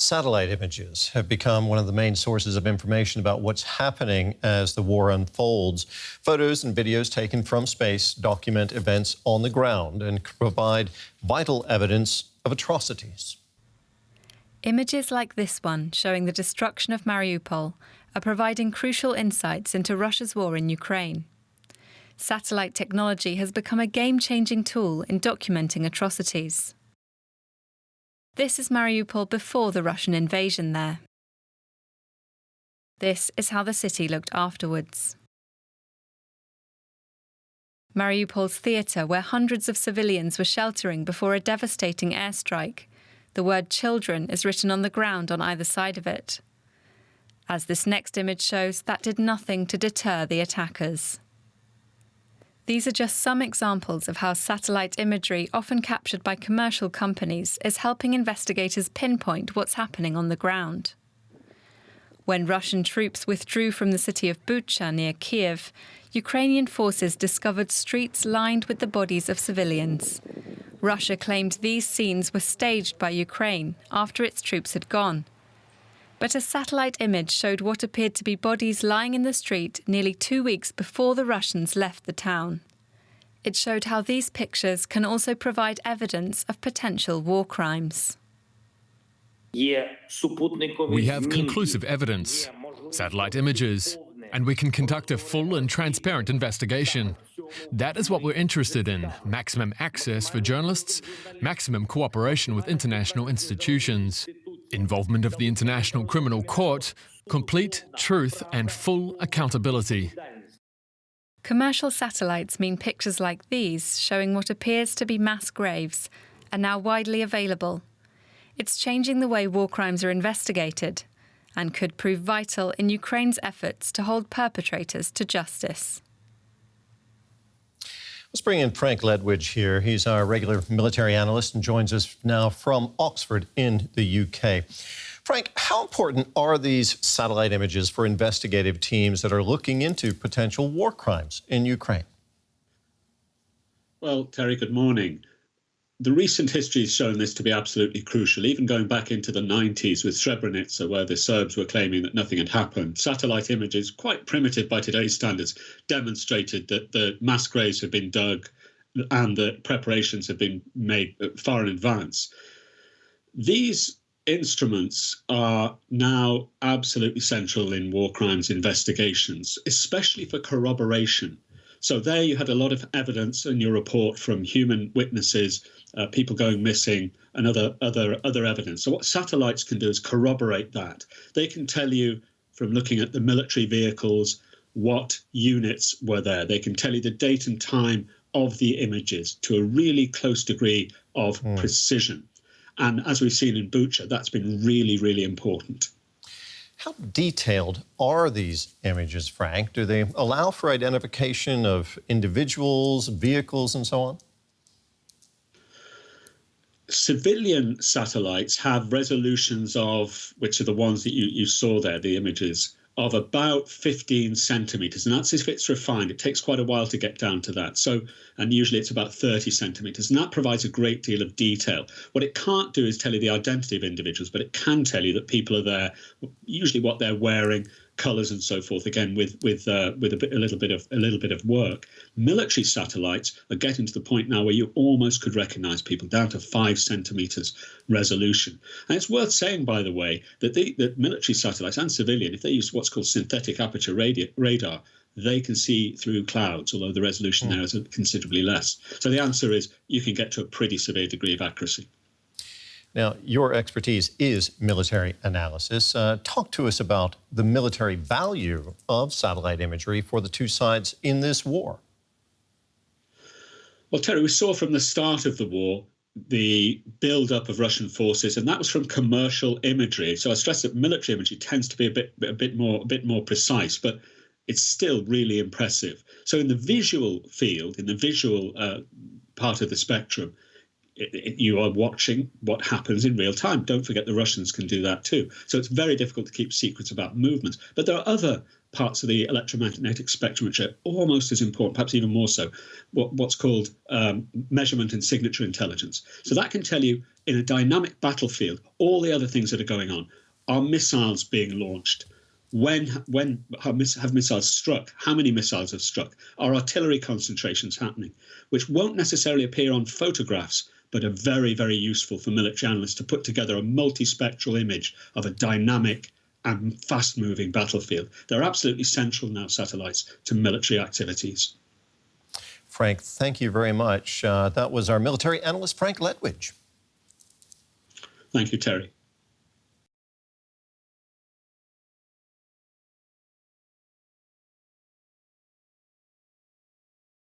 Satellite images have become one of the main sources of information about what's happening as the war unfolds. Photos and videos taken from space document events on the ground and provide vital evidence of atrocities. Images like this one, showing the destruction of Mariupol, are providing crucial insights into Russia's war in Ukraine. Satellite technology has become a game-changing tool in documenting atrocities. This is Mariupol before the Russian invasion there. This is how the city looked afterwards. Mariupol's theatre, where hundreds of civilians were sheltering before a devastating airstrike. The word children is written on the ground on either side of it. As this next image shows, that did nothing to deter the attackers. These are just some examples of how satellite imagery, often captured by commercial companies, is helping investigators pinpoint what's happening on the ground. When Russian troops withdrew from the city of Bucha near Kiev, Ukrainian forces discovered streets lined with the bodies of civilians. Russia claimed these scenes were staged by Ukraine after its troops had gone. But a satellite image showed what appeared to be bodies lying in the street nearly 2 weeks before the Russians left the town. It showed how these pictures can also provide evidence of potential war crimes. We have conclusive evidence, satellite images, and we can conduct a full and transparent investigation. That is what we're interested in: maximum access for journalists, maximum cooperation with international institutions, involvement of the International Criminal Court, complete truth and full accountability. Commercial satellites mean pictures like these, showing what appears to be mass graves, are now widely available. It's changing the way war crimes are investigated and could prove vital in Ukraine's efforts to hold perpetrators to justice. Let's bring in Frank Ledwidge here. He's our regular military analyst and joins us now from Oxford in the UK. Frank, how important are these satellite images for investigative teams that are looking into potential war crimes in Ukraine? Well, Terry, good morning. The recent history has shown this to be absolutely crucial, even going back into the 90s with Srebrenica, where the Serbs were claiming that nothing had happened. Satellite images, quite primitive by today's standards, demonstrated that the mass graves had been dug and that preparations had been made far in advance. These instruments are now absolutely central in war crimes investigations, especially for corroboration. So there you had a lot of evidence in your report from human witnesses, people going missing, and other evidence. So what satellites can do is corroborate that. They can tell you from looking at the military vehicles what units were there. They can tell you the date and time of the images to a really close degree of precision. And as we've seen in Bucha, that's been really, really important. How detailed are these images, Frank? Do they allow for identification of individuals, vehicles, and so on? Civilian satellites have resolutions of, which are the ones that you saw there, the images, of about 15 centimetres. And that's if it's refined. It takes quite a while to get down to that. So, and usually it's about 30 centimetres. And that provides a great deal of detail. What it can't do is tell you the identity of individuals, but it can tell you that people are there, usually what they're wearing, colours and so forth, again, with a little bit of work. Military satellites are getting to the point now where you almost could recognise people down to 5 centimetres resolution. And it's worth saying, by the way, that military satellites and civilian, if they use what's called synthetic aperture radar, they can see through clouds, although the resolution there is considerably less. So the answer is you can get to a pretty severe degree of accuracy. Now, your expertise is military analysis. Talk to us about the military value of satellite imagery for the two sides in this war. Well, Terry, we saw from the start of the war the build-up of Russian forces, and that was from commercial imagery. So I stress that military imagery tends to be a bit more precise, but it's still really impressive. So in the visual field, in the visual part of the spectrum, you are watching what happens in real time. Don't forget the Russians can do that too. So it's very difficult to keep secrets about movements. But there are other parts of the electromagnetic spectrum which are almost as important, perhaps even more so, what's called measurement and signature intelligence. So that can tell you in a dynamic battlefield, all the other things that are going on, are missiles being launched? When have missiles struck? How many missiles have struck? Are artillery concentrations happening? Which won't necessarily appear on photographs, but are very, very useful for military analysts to put together a multispectral image of a dynamic and fast-moving battlefield. They're absolutely central now, satellites, to military activities. Frank, thank you very much. That was our military analyst, Frank Ledwidge. Thank you, Terry.